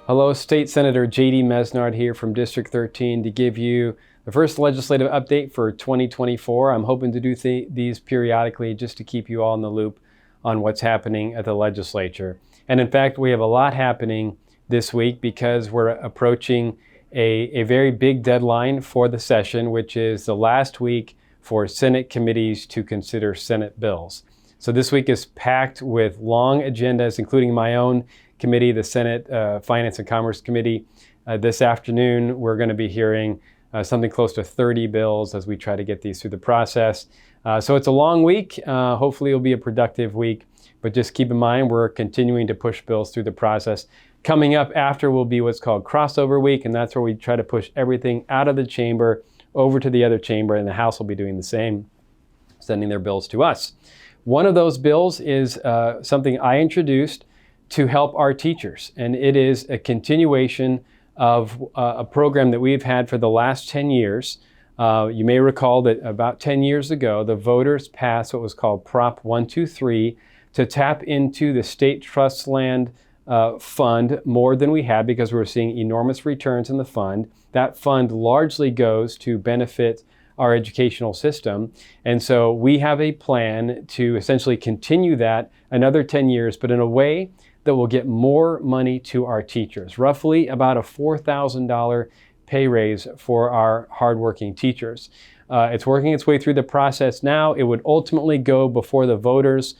Hello, State Senator J.D. Mesnard here from District 13 to give you the first legislative update for 2024. I'm hoping to do these periodically just to keep you all in the loop on what's happening at the legislature. And in fact, we have a lot happening this week because we're approaching a very big deadline for the session, which is the last week for Senate committees to consider Senate bills. So this week is packed with long agendas, including my own committee, the Senate Finance and Commerce Committee. This afternoon, we're going to be hearing something close to 30 bills as we try to get these through the process. So it's a long week. Hopefully it'll be a productive week, but just keep in mind we're continuing to push bills through the process. Coming up after will be what's called crossover week, and that's where we try to push everything out of the chamber over to the other chamber, and the House will be doing the same, sending their bills to us. One of those bills is something I introduced to help our teachers, and it is a continuation of a program that we've had for the last 10 years. You may recall that about 10 years ago, the voters passed what was called Prop 123 to tap into the state trust land fund more than we had because we were seeing enormous returns in the fund. That fund largely goes to benefit our educational system. And so we have a plan to essentially continue that another 10 years, but in a way that will get more money to our teachers, roughly about a $4,000 pay raise for our hardworking teachers. It's working its way through the process now. It would ultimately go before the voters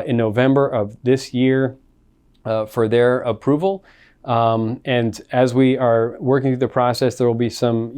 in November of this year for their approval. And as we are working through the process, there will be some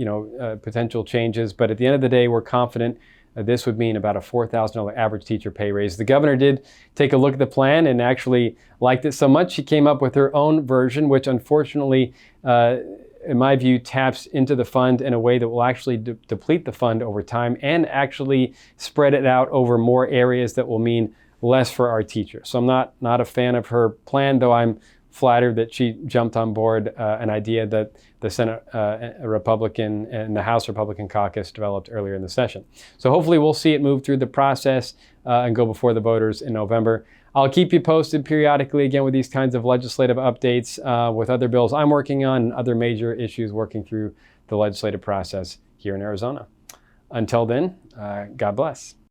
potential changes. But at the end of the day, we're confident this would mean about a $4,000 average teacher pay raise. The governor did take a look at the plan and actually liked it so much, she came up with her own version, which unfortunately, in my view, taps into the fund in a way that will actually deplete the fund over time and actually spread it out over more areas that will mean less for our teachers. So I'm not a fan of her plan, though I'm flattered that she jumped on board an idea that the Senate Republican and the House Republican caucus developed earlier in the session. So hopefully we'll see it move through the process and go before the voters in November. I'll keep you posted periodically again with these kinds of legislative updates with other bills I'm working on and other major issues working through the legislative process here in Arizona. Until then, God bless.